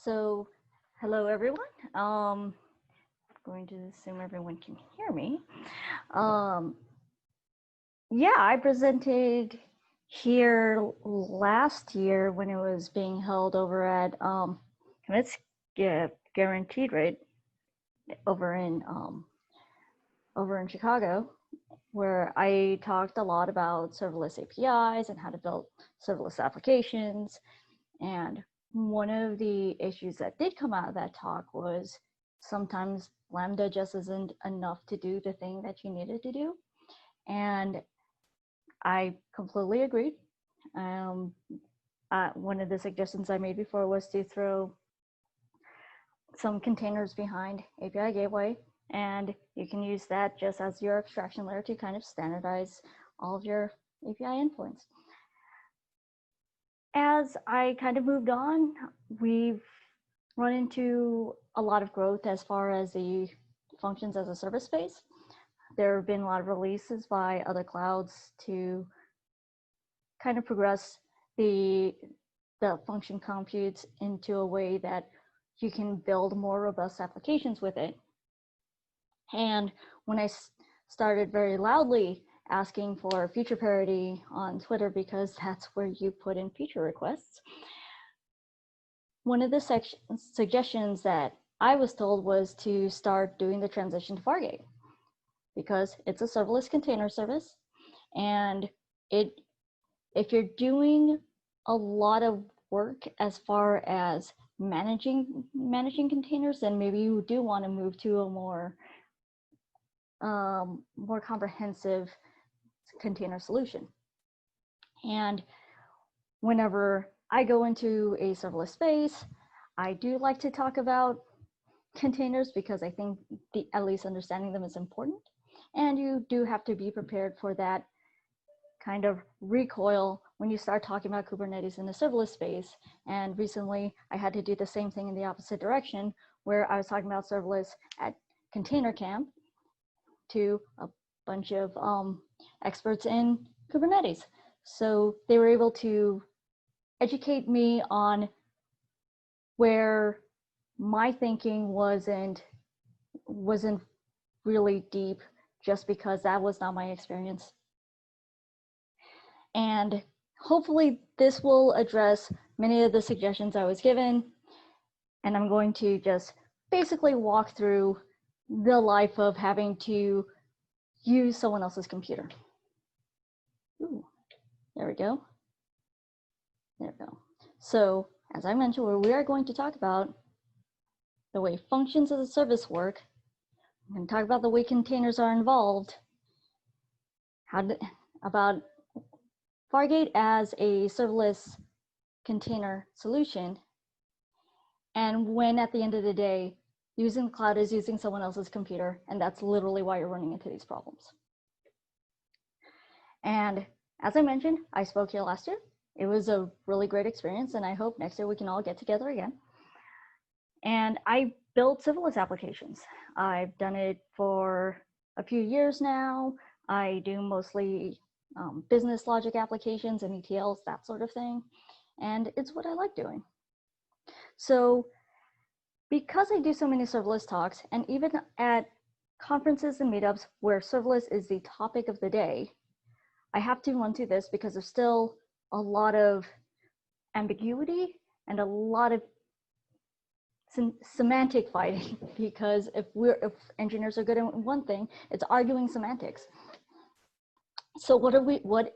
So, hello everyone. I'm going to assume everyone can hear me. Yeah, I presented here last year when it was being held over at it's guaranteed, right? Over in Chicago, where I talked a lot about serverless APIs and how to build serverless applications. And one of the issues that did come out of that talk was sometimes Lambda just isn't enough to do the thing that you needed to do. And I completely agreed. One of the suggestions I made before was to throw some containers behind API Gateway, and you can use that just as your abstraction layer to kind of standardize all of your API endpoints. As I kind of moved on, we've run into a lot of growth as far as the functions as a service space. There have been a lot of releases by other clouds to kind of progress the function computes into a way that you can build more robust applications with it. And when I started very loudly asking for feature parity on Twitter, because that's where you put in feature requests, one of the suggestions that I was told was to start doing the transition to Fargate, because it's a serverless container service. And if you're doing a lot of work as far as managing containers, then maybe you do want to move to a more comprehensive container solution. And whenever I go into a serverless space, I do like to talk about containers because I think at least understanding them is important. And you do have to be prepared for that kind of recoil when you start talking about Kubernetes in the serverless space. And recently I had to do the same thing in the opposite direction, where I was talking about serverless at Container Camp to a bunch of experts in Kubernetes. So they were able to educate me on where my thinking wasn't really deep, just because that was not my experience. And hopefully this will address many of the suggestions I was given. And I'm going to just basically walk through the life of having to use someone else's computer. Ooh, there we go. There we go. So as I mentioned, we are going to talk about the way functions as a service work. I'm going to talk about the way containers are involved, about Fargate as a serverless container solution, and when at the end of the day, using the cloud is using someone else's computer, and that's literally why you're running into these problems. And as I mentioned, I spoke here last year. It was a really great experience, and I hope next year we can all get together again. And I built serverless applications. I've done it for a few years now. I do mostly business logic applications and ETLs, that sort of thing. And it's what I like doing. So because I do so many serverless talks, and even at conferences and meetups where serverless is the topic of the day, I have to run through this because there's still a lot of ambiguity and a lot of semantic fighting, because if engineers are good at one thing, it's arguing semantics. So what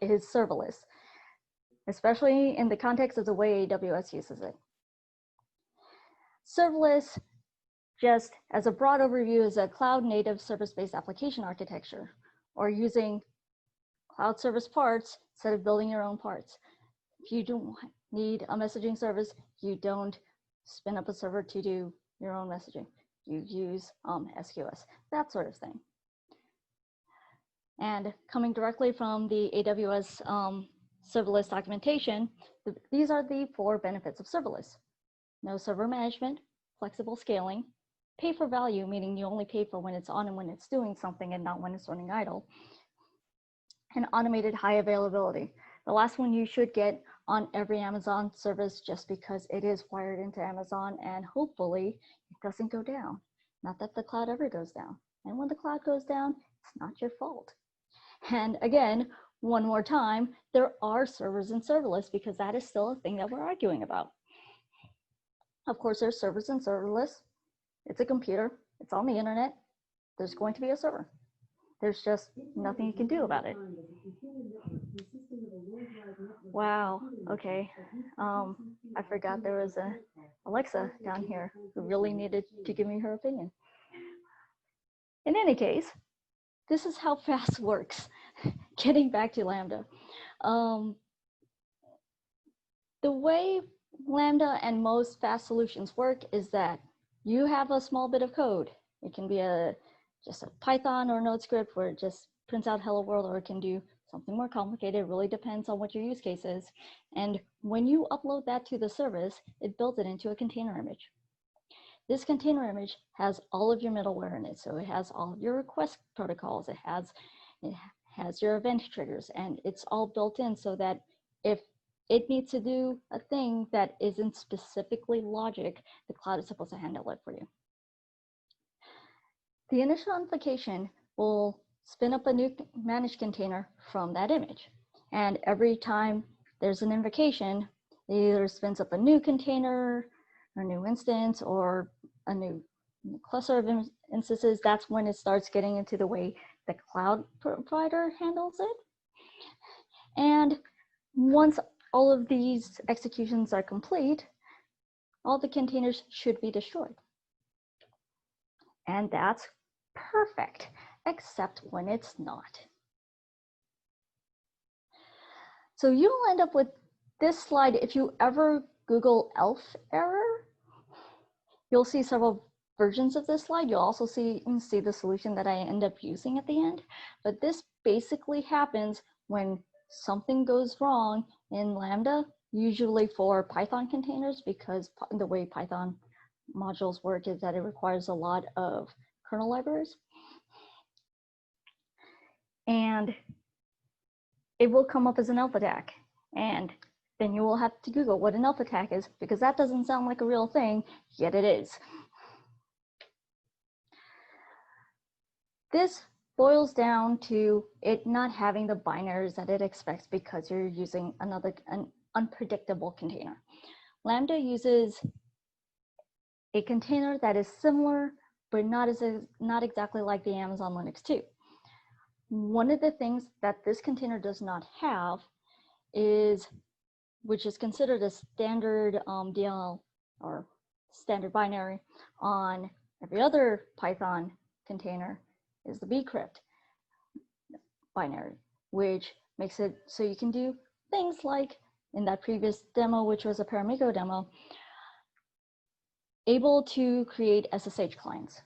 is serverless, especially in the context of the way AWS uses it? Serverless, just as a broad overview, is a cloud-native service-based application architecture, or using cloud service parts instead of building your own parts. If you don't need a messaging service, you don't spin up a server to do your own messaging. You use SQS, that sort of thing. And coming directly from the AWS serverless documentation, these are the 4 benefits of serverless. No server management, flexible scaling, pay for value, meaning you only pay for when it's on and when it's doing something and not when it's running idle, and automated high availability. The last one you should get on every Amazon service just because it is wired into Amazon, and hopefully it doesn't go down. Not that the cloud ever goes down. And when the cloud goes down, it's not your fault. And again, one more time, there are servers and serverless because that is still a thing that we're arguing about. Of course, there's servers and serverless. It's a computer, it's on the internet. There's going to be a server. There's just nothing you can do about it. Wow, okay. I forgot there was a Alexa down here who really needed to give me her opinion. In any case, this is how fast works. Getting back to Lambda. The way Lambda and most fast solutions work is that you have a small bit of code. It can be just a Python or Node script where it just prints out hello world, or it can do something more complicated. It really depends on what your use case is. And when you upload that to the service, it builds it into a container image. This container image has all of your middleware in it. So it has all of your request protocols. It has your event triggers, and it's all built in so that if it needs to do a thing that isn't specifically logic, the cloud is supposed to handle it for you. The initial invocation will spin up a new managed container from that image. And every time there's an invocation, it either spins up a new container, a new instance, or a new cluster of instances. That's when it starts getting into the way the cloud provider handles it. And once all of these executions are complete, all the containers should be destroyed. And that's perfect, except when it's not. So you'll end up with this slide. If you ever Google ELF error, you'll see several versions of this slide. You'll also see the solution that I end up using at the end. But this basically happens when something goes wrong in Lambda, usually for Python containers, because the way Python modules work is that it requires a lot of kernel libraries. And it will come up as an ELF attack. And then you will have to Google what an ELF attack is, because that doesn't sound like a real thing, yet it is. This boils down to it not having the binaries that it expects because you're using an unpredictable container. Lambda uses a container that is similar, but not exactly like the Amazon Linux 2. One of the things that this container does not have is, which is considered a standard DL or standard binary on every other Python container, is the bcrypt binary, which makes it so you can do things like in that previous demo, which was a Paramigo demo, able to create SSH clients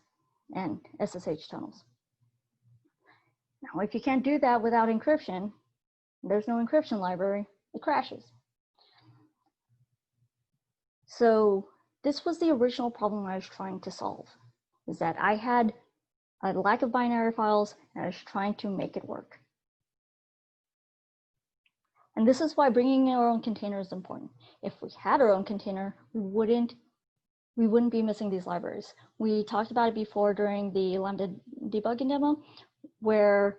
and SSH tunnels. Now, if you can't do that without encryption, there's no encryption library, it crashes. So this was the original problem I was trying to solve, is that I had a lack of binary files and I was trying to make it work. And this is why bringing our own container is important. If we had our own container, we wouldn't be missing these libraries. We talked about it before during the Lambda debugging demo, where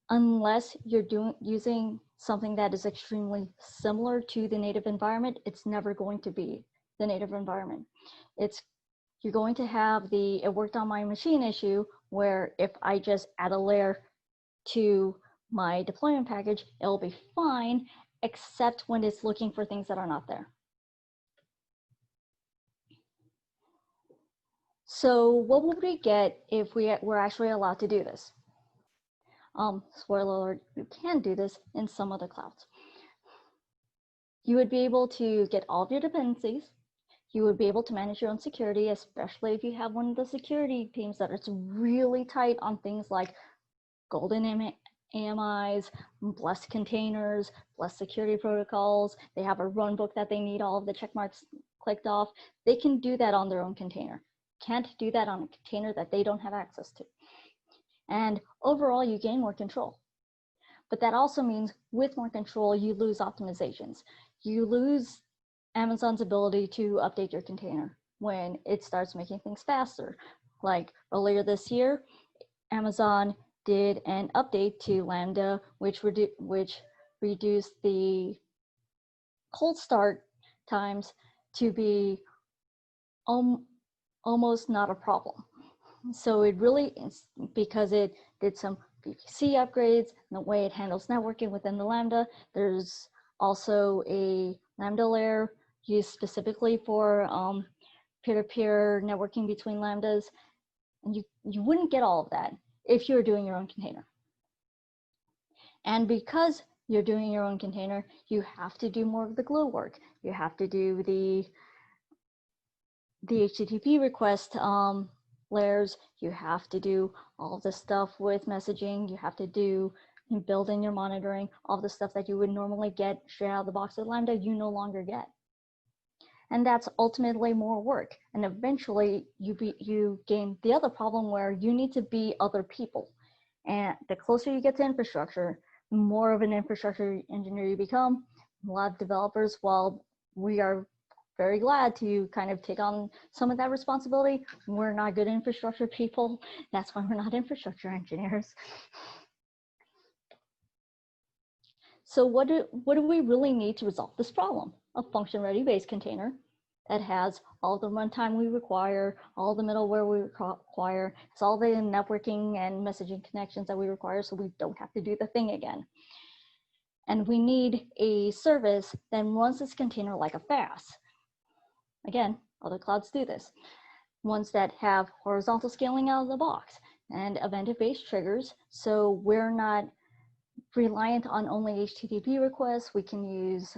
unless you're using something that is extremely similar to the native environment, it's never going to be the native environment. You're going to have the it worked on my machine issue, where if I just add a layer to my deployment package, it'll be fine, except when it's looking for things that are not there. So what would we get if we were actually allowed to do this? Spoiler alert, you can do this in some other clouds. You would be able to get all of your dependencies. You would be able to manage your own security, especially if you have one of the security teams that is really tight on things like golden AMIs, blessed containers, blessed security protocols. They have a run book that they need all of the check marks clicked off. They can do that on their own container. Can't do that on a container that they don't have access to. And overall, you gain more control. But that also means with more control, you lose optimizations. you lose Amazon's ability to update your container when it starts making things faster. Like earlier this year, Amazon did an update to Lambda, which reduced the cold start times to be almost not a problem. So it really is because it did some VPC upgrades and the way it handles networking within the Lambda. There's also a Lambda layer used specifically for peer-to-peer networking between Lambdas. And you wouldn't get all of that if you were doing your own container. And because you're doing your own container, you have to do more of the glue work. You have to do the HTTP request layers. You have to do all the stuff with messaging. You have to do build in your monitoring, all the stuff that you would normally get straight out of the box with Lambda, you no longer get. And that's ultimately more work. And eventually you gain the other problem where you need to be other people. And the closer you get to infrastructure, more of an infrastructure engineer you become. A lot of developers, while we are very glad to kind of take on some of that responsibility, we're not good infrastructure people. That's why we're not infrastructure engineers. So what do we really need to resolve this problem? A function-ready base container that has all the runtime we require, all the middleware we require, it's all the networking and messaging connections that we require so we don't have to do the thing again. And we need a service that runs this container like a FAS. Again, other clouds do this. Ones that have horizontal scaling out of the box and event-based triggers, so we're not reliant on only HTTP requests. We can use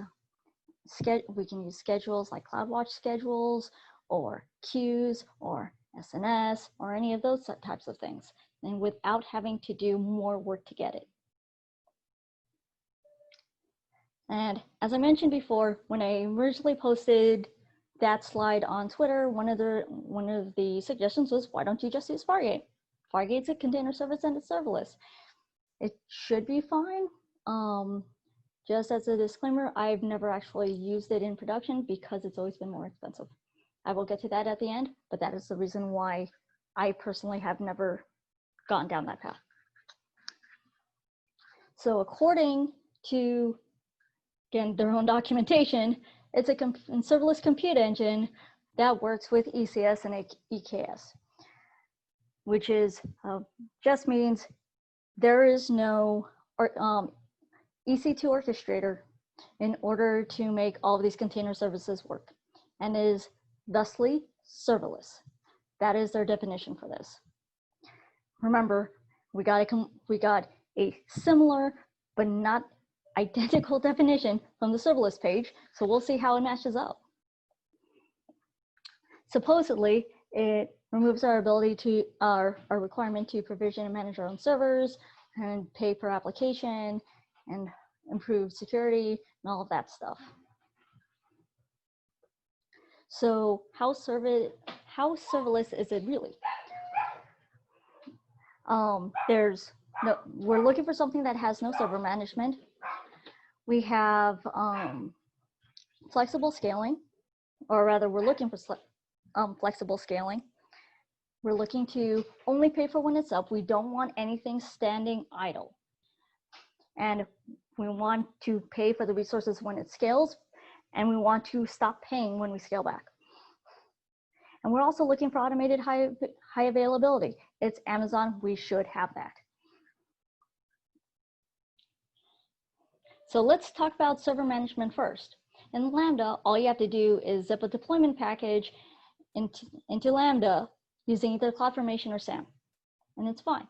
schedules like CloudWatch schedules or queues or SNS or any of those types of things, and without having to do more work to get it. And as I mentioned before, when I originally posted that slide on Twitter, one of the suggestions was, why don't you just use Fargate? Fargate's a container service and it's serverless. It should be fine. Just as a disclaimer, I've never actually used it in production because it's always been more expensive. I will get to that at the end, but that is the reason why I personally have never gone down that path. So according to, again, their own documentation, it's a serverless compute engine that works with ECS and EKS, which is just means there is no EC2 Orchestrator in order to make all of these container services work, and is thusly serverless. That is their definition for this. Remember, we got a similar but not identical definition from the serverless page, so we'll see how it matches up. Supposedly, it removes our ability to our requirement to provision and manage our own servers and pay per application and improve security and all of that stuff. So how serverless is it really? We're looking for something that has no server management. We have flexible scaling, or rather we're looking for flexible scaling. We're looking to only pay for when it's up. We don't want anything standing idle. And we want to pay for the resources when it scales, and we want to stop paying when we scale back. And we're also looking for automated high availability. It's Amazon, we should have that. So let's talk about server management first. In Lambda, all you have to do is zip a deployment package into Lambda using either CloudFormation or SAM, and it's fine.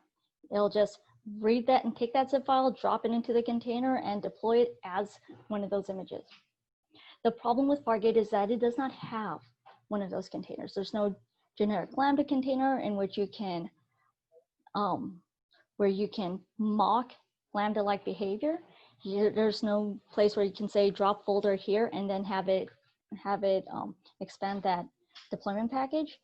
It'll just read that and take that zip file, drop it into the container, and deploy it as one of those images. The problem with Fargate is that it does not have one of those containers. There's no generic Lambda container in which you can, where you can mock Lambda-like behavior. There's no place where you can say drop folder here and then have it expand that deployment package.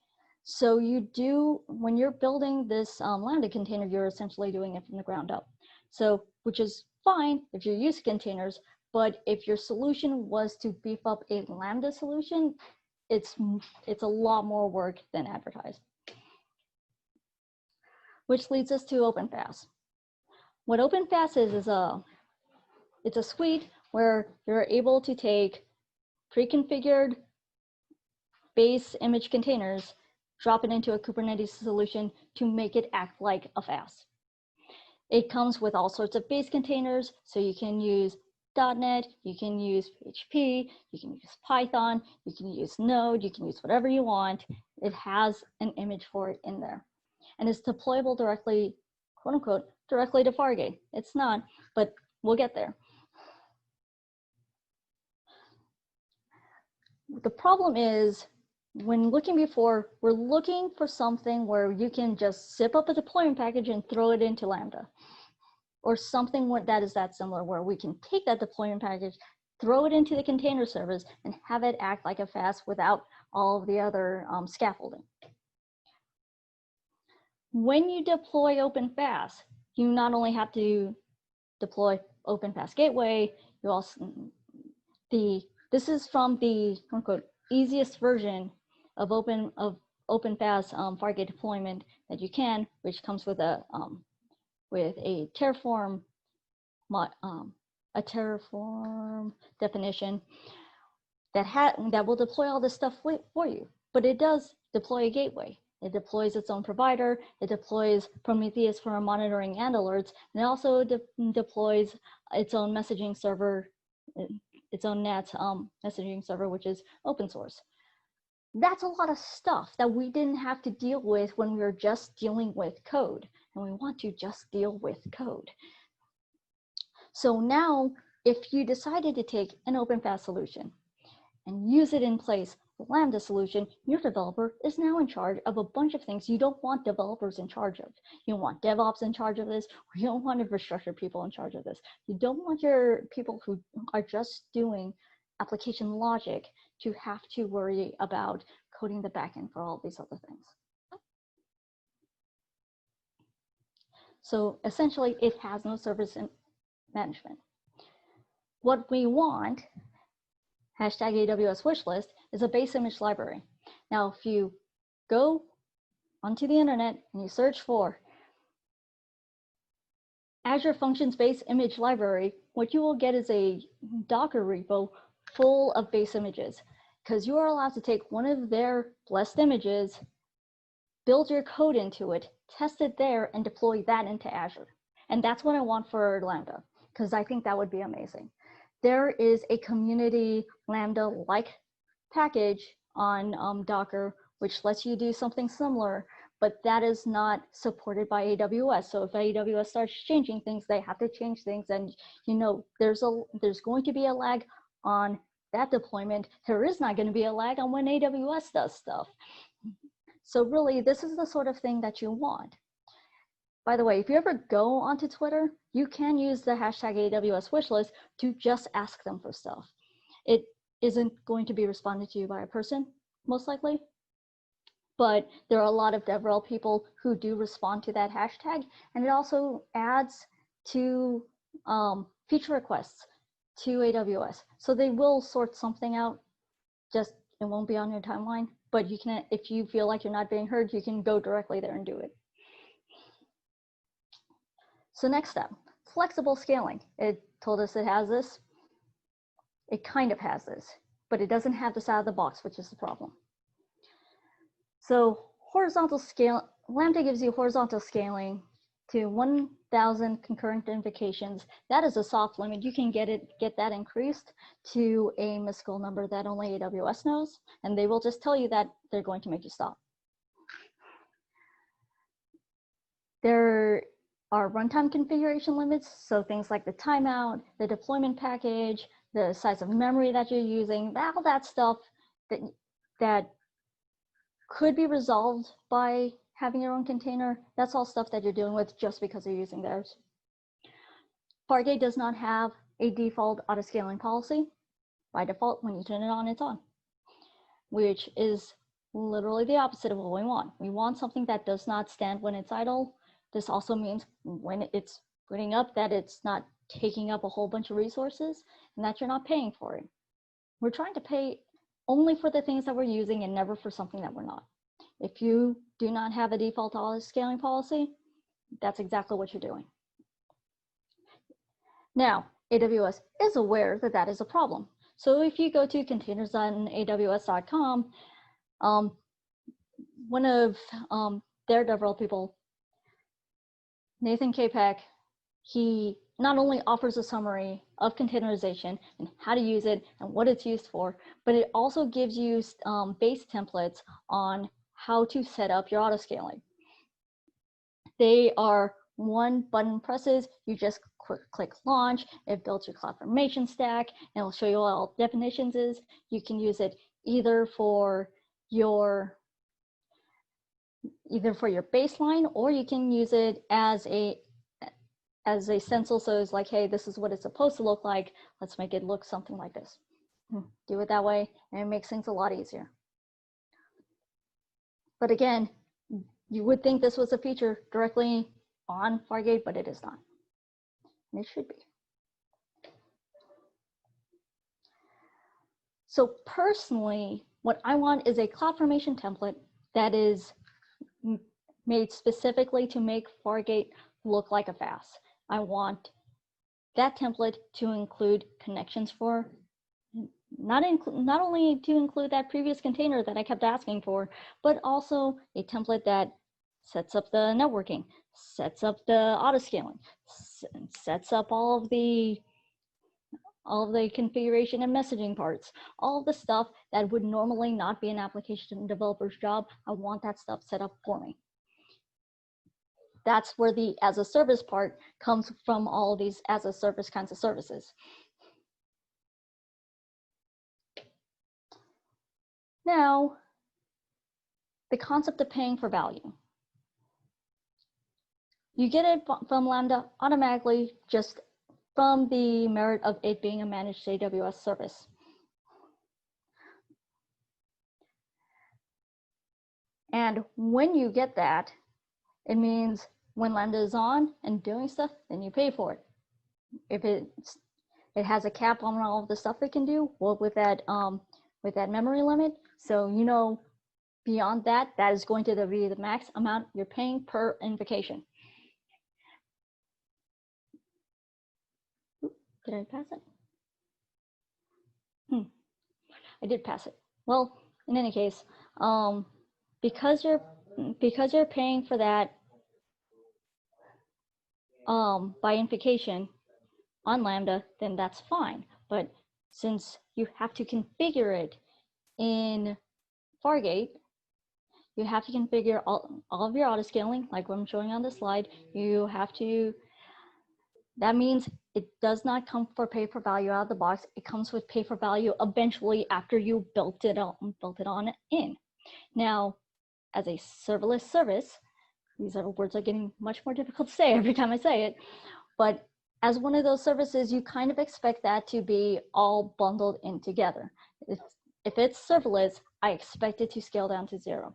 So you do, when you're building this Lambda container, you're essentially doing it from the ground up. So, which is fine if you're used to containers, But if your solution was to beef up a Lambda solution, it's a lot more work than advertised. Which leads us to OpenFaaS. What OpenFaaS is it's a suite where you're able to take pre-configured base image containers, drop it into a Kubernetes solution to make it act like a FaaS. It comes with all sorts of base containers, so you can use .NET, you can use PHP, you can use Python, you can use Node, you can use whatever you want. It has an image for it in there. And it's deployable directly, quote unquote, directly to Fargate. It's not, but we'll get there. The problem is, when looking before, we're looking for something where you can just zip up a deployment package and throw it into Lambda, or something that is that similar, where we can take that deployment package, throw it into the container service, and have it act like a FaaS without all of the other scaffolding. When you deploy OpenFaaS, you not only have to deploy OpenFaaS Gateway, you also, this is from the quote unquote easiest version of OpenFaaS Fargate deployment that you can, which comes with a Terraform definition that will deploy all this stuff for you. But it does deploy a gateway. It deploys its own provider. It deploys Prometheus for monitoring and alerts, and it also deploys its own messaging server, its own NAT messaging server, which is open source. That's a lot of stuff that we didn't have to deal with when we were just dealing with code, and we want to just deal with code. So now, if you decided to take an OpenFaaS solution and use it in place of the Lambda solution, your developer is now in charge of a bunch of things you don't want developers in charge of. You don't want DevOps in charge of this, or you don't want infrastructure people in charge of this. You don't want your people who are just doing application logic to have to worry about coding the backend for all these other things. So essentially, it has no service management. What we want, hashtag AWS wishlist, is a base image library. Now, if you go onto the internet and you search for Azure Functions Base Image Library, what you will get is a Docker repo full of base images, because you are allowed to take one of their blessed images, build your code into it, test it there, and deploy that into Azure. And that's what I want for Lambda, because I think that would be amazing. There is a community Lambda-like package on Docker, which lets you do something similar, but that is not supported by AWS. So if AWS starts changing things, they have to change things. And you know, there's going to be a lag on that deployment. There is not going to be a lag on when AWS does stuff. So really, this is the sort of thing that you want. By the way, if you ever go onto Twitter, you can use the hashtag AWS wishlist to just ask them for stuff. It isn't going to be responded to you by a person, most likely, but there are a lot of DevRel people who do respond to that hashtag, and it also adds to feature requests to AWS. So they will sort something out, just it won't be on your timeline, but you can, if you feel like you're not being heard, you can go directly there and do it. So next step, flexible scaling. It told us it has this. It kind of has this, but it doesn't have this out of the box, which is the problem. So horizontal scale, Lambda gives you horizontal scaling to 1,000 concurrent invocations. That is a soft limit. You can get that increased to a mystical number that only AWS knows, and they will just tell you that they're going to make you stop. There are runtime configuration limits, so things like the timeout, the deployment package, the size of memory that you're using, all that stuff that could be resolved by having your own container. That's all stuff that you're dealing with just because you're using theirs. Fargate does not have a default auto-scaling policy. By default, when you turn it on, it's on, which is literally the opposite of what we want. We want something that does not stand when it's idle. This also means when it's booting up that it's not taking up a whole bunch of resources and that you're not paying for it. We're trying to pay only for the things that we're using and never for something that we're not. If you do not have a default auto scaling policy, that's exactly what you're doing. Now, AWS is aware that that is a problem. So if you go to containers.aws.com, one of their DevRel people, nathankpeck, he not only offers a summary of containerization and how to use it and what it's used for, but it also gives you base templates on how to set up your autoscaling. They are one button presses, you just click launch, it builds your CloudFormation stack, and it'll show you what all definitions is. You can use it either for your baseline, or you can use it as a stencil, so it's like, hey, this is what it's supposed to look like. Let's make it look something like this. Do it that way, and it makes things a lot easier. But again, you would think this was a feature directly on Fargate, but it is not. And it should be. So personally, what I want is a CloudFormation template that is made specifically to make Fargate look like a FAS. I want that template to include connections for, not only to include that previous container that I kept asking for, but also a template that sets up the networking, sets up the autoscaling, sets up all of the configuration and messaging parts, all of the stuff that would normally not be an application developer's job. I want that stuff set up for me. That's where the as a service part comes from, all of these as a service kinds of services. Now, the concept of paying for value. You get it from Lambda automatically just from the merit of it being a managed AWS service. And when you get that, it means when Lambda is on and doing stuff, then you pay for it. If it has a cap on all of the stuff it can do, well, with that memory limit, so you know beyond that, that is going to be the max amount you're paying per invocation. Did I pass it? I did pass it. Well, in any case, because you're paying for that by invocation on Lambda, then that's fine. But since you have to configure it in Fargate, you have to configure all of your autoscaling, like what I'm showing on the slide. You have to, that means it does not come for pay for value out of the box. It comes with pay for value eventually after you built it on in. Now, as a serverless service, these are words are getting much more difficult to say every time I say it, but as one of those services, you kind of expect that to be all bundled in together. If it's serverless, I expect it to scale down to 0.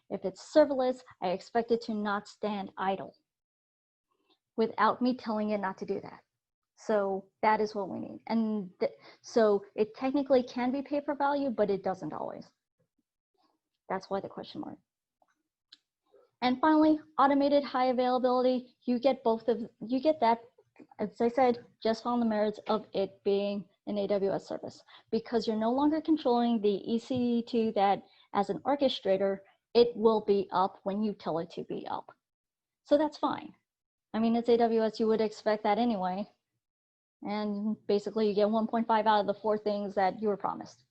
If it's serverless, I expect it to not stand idle without me telling it not to do that. So that is what we need. And so it technically can be pay for value, but it doesn't always. That's why the question mark. And finally, automated high availability. You get that, as I said, just on the merits of it being an AWS service, because you're no longer controlling the EC2 that as an orchestrator, it will be up when you tell it to be up. So that's fine. I mean, it's AWS, you would expect that anyway. And basically you get 1.5 out of the 4 things that you were promised.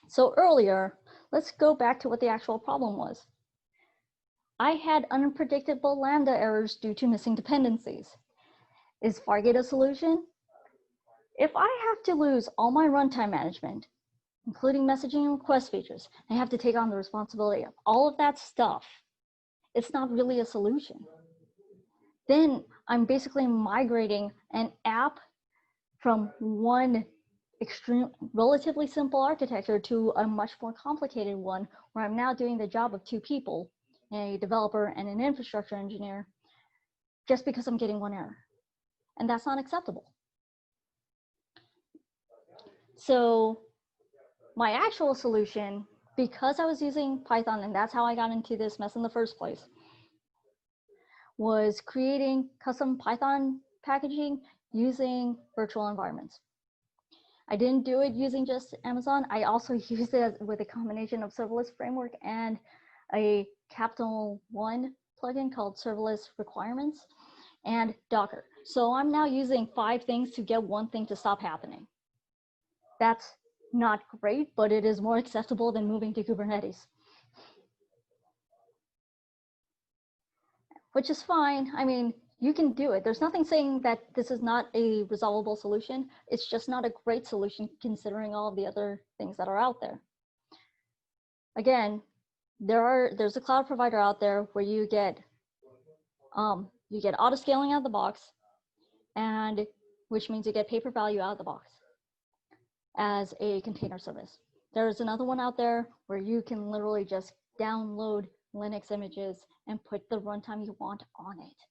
So earlier, let's go back to what the actual problem was. I had unpredictable Lambda errors due to missing dependencies. Is Fargate a solution? If I have to lose all my runtime management, including messaging and request features, I have to take on the responsibility of all of that stuff, it's not really a solution. Then I'm basically migrating an app from one relatively simple architecture to a much more complicated one, where I'm now doing the job of 2 people, a developer and an infrastructure engineer, just because I'm getting 1 error. and that's not acceptable. So my actual solution, because I was using Python, and that's how I got into this mess in the first place, was creating custom Python packaging using virtual environments. I didn't do it using just Amazon. I also used it with a combination of serverless framework and a Capital One plugin called Serverless Requirements and Docker. So I'm now using 5 things to get one thing to stop happening. That's not great, but it is more acceptable than moving to Kubernetes, which is fine. I mean, you can do it. There's nothing saying that this is not a resolvable solution. It's just not a great solution considering all of the other things that are out there. Again, there's a cloud provider out there where you get auto scaling out of the box, and which means you get pay per value out of the box as a container service. There's another one out there where you can literally just download Linux images and put the runtime you want on it.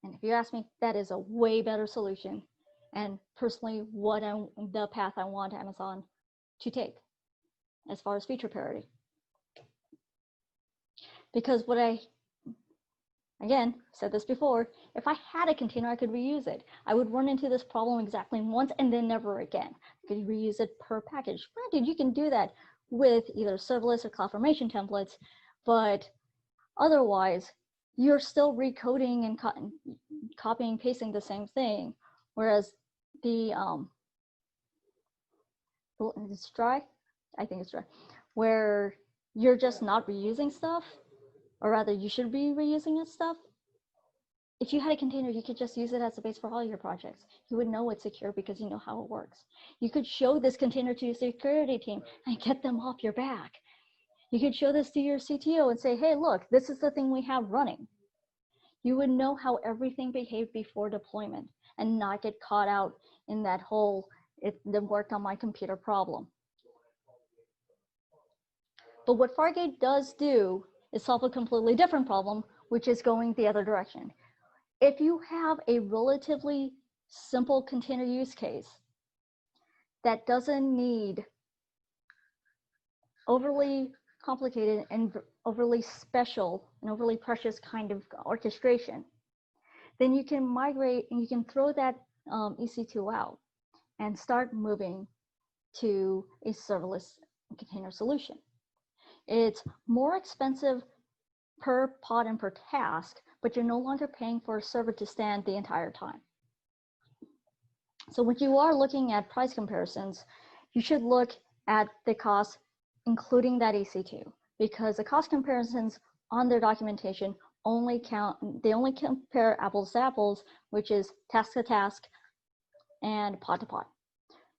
And if you ask me, that is a way better solution, and personally the path I want Amazon to take as far as feature parity. Because what I, again, said this before, if I had a container, I could reuse it. I would run into this problem exactly once and then never again. I could reuse it per package. Granted, you can do that with either serverless or CloudFormation templates, but otherwise, you're still recoding and copying and pasting the same thing. Whereas the, it's dry, I think it's dry, where you're just not reusing stuff, or rather you should be reusing its stuff. If you had a container, you could just use it as a base for all your projects. You would know it's secure because you know how it works. You could show this container to your security team and get them off your back. You could show this to your CTO and say, hey, look, this is the thing we have running. You would know how everything behaved before deployment and not get caught out in that whole, it worked on my computer problem. But what Fargate does do is solve a completely different problem, which is going the other direction. If you have a relatively simple container use case that doesn't need overly complicated and overly special and overly precious kind of orchestration, then you can migrate and you can throw that EC2 out and start moving to a serverless container solution. It's more expensive per pod and per task, but you're no longer paying for a server to stand the entire time. So when you are looking at price comparisons, you should look at the cost, including that EC2, because the cost comparisons on their documentation only compare apples to apples, which is task to task and pod to pod.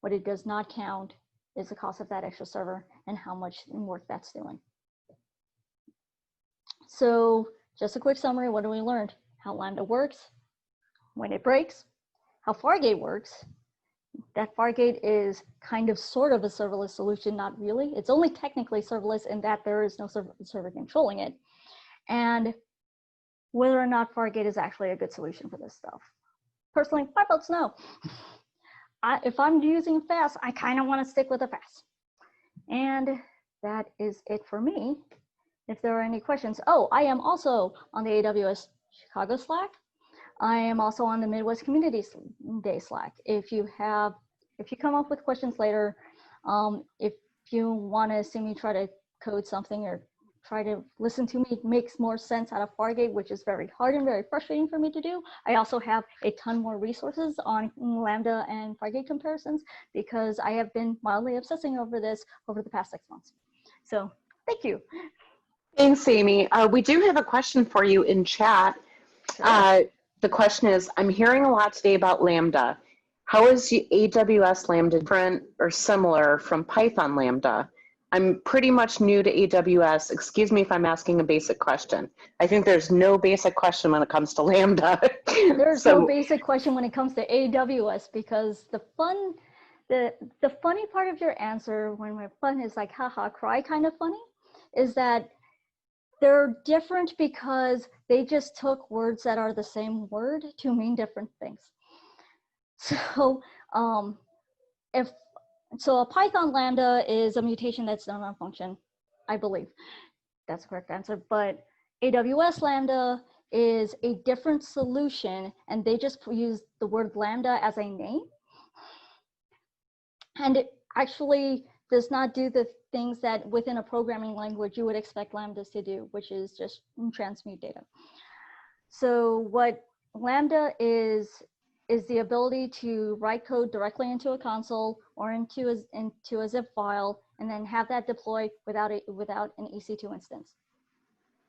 What it does not count is the cost of that extra server and how much work that's doing. So just a quick summary, what do we learn? How Lambda works, when it breaks, how Fargate works. That Fargate is kind of sort of a serverless solution, not really. It's only technically serverless in that there is no server controlling it. And whether or not Fargate is actually a good solution for this stuff. Personally, my vote's no. If I'm using fast, I kind of want to stick with the fast. And that is it for me. If there are any questions. Oh, I am also on the AWS Chicago Slack. I am also on the Midwest Community Day Slack. If you come up with questions later, if you want to see me try to code something or try to listen to me, it makes more sense out of Fargate, which is very hard and very frustrating for me to do. I also have a ton more resources on Lambda and Fargate comparisons because I have been mildly obsessing over this over the past 6 months. So thank you. Thanks, Amy. We do have a question for you in chat. Sure. The question is, I'm hearing a lot today about Lambda. How is AWS Lambda different or similar from Python Lambda? I'm pretty much new to AWS. Excuse me if I'm asking a basic question. I think there's no basic question when it comes to Lambda. There's no basic question when it comes to AWS because the funny part of your answer, when my fun is like haha cry kind of funny, is that they're different because they just took words that are the same word to mean different things. So so a Python Lambda is a mutation that's done on a function, I believe. That's the correct answer. But AWS Lambda is a different solution, and they just use the word Lambda as a name. And it actually does not do the things that within a programming language you would expect Lambdas to do, which is just transmute data. So what Lambda is the ability to write code directly into a console or into a zip file, and then have that deploy without an EC2 instance.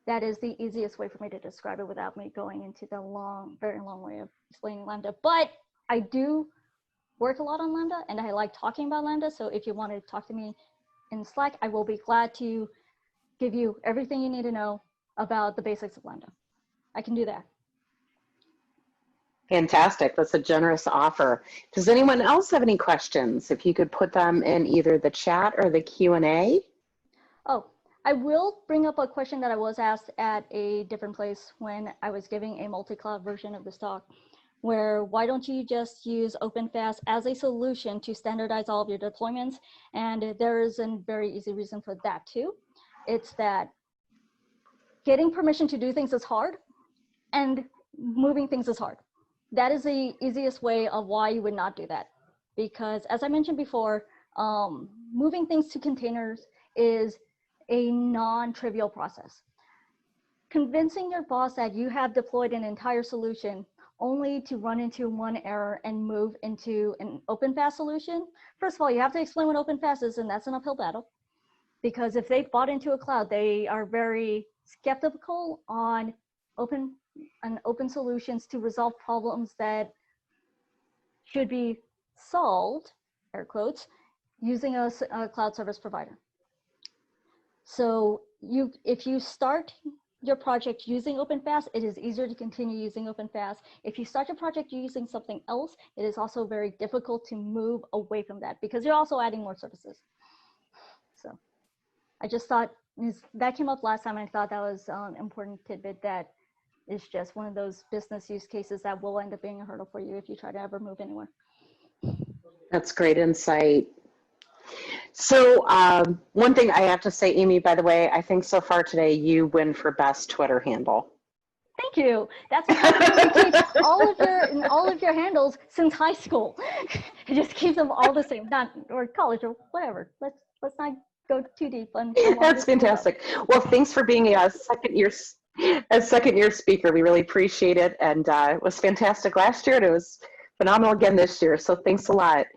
That is the easiest way for me to describe it without me going into the very long way of explaining Lambda. But I do work a lot on Lambda, and I like talking about Lambda. So if you want to talk to me in Slack, I will be glad to give you everything you need to know about the basics of Lambda. I can do that. Fantastic. That's a generous offer. Does anyone else have any questions? If you could put them in either the chat or the Q&A. Oh, I will bring up a question that I was asked at a different place when I was giving a multi-cloud version of this talk, where why don't you just use OpenFaaS as a solution to standardize all of your deployments? And there is a very easy reason for that too. It's that getting permission to do things is hard, and moving things is hard. That is the easiest way of why you would not do that. Because as I mentioned before, moving things to containers is a non-trivial process. Convincing your boss that you have deployed an entire solution only to run into one error and move into an OpenFaaS solution, first of all, you have to explain what OpenFaaS is, and that's an uphill battle. Because if they've bought into a cloud, they are very skeptical on open solutions to resolve problems that should be solved, air quotes, using a cloud service provider. So if you start your project using OpenFaaS, it is easier to continue using OpenFaaS. If you start your project using something else, it is also very difficult to move away from that because you're also adding more services. So I just thought that came up last time, and I thought that was an important tidbit that is just one of those business use cases that will end up being a hurdle for you if you try to ever move anywhere. That's great insight. So one thing I have to say, Amy, by the way, I think so far today you win for best Twitter handle. Thank you. That's because I've been repeat all of your handles since high school. It just keeps them all the same, or college or whatever. Let's not go too deep on. That's fantastic. Well, thanks for being a second year speaker. We really appreciate it, and it was fantastic last year, and it was phenomenal again this year. So thanks a lot.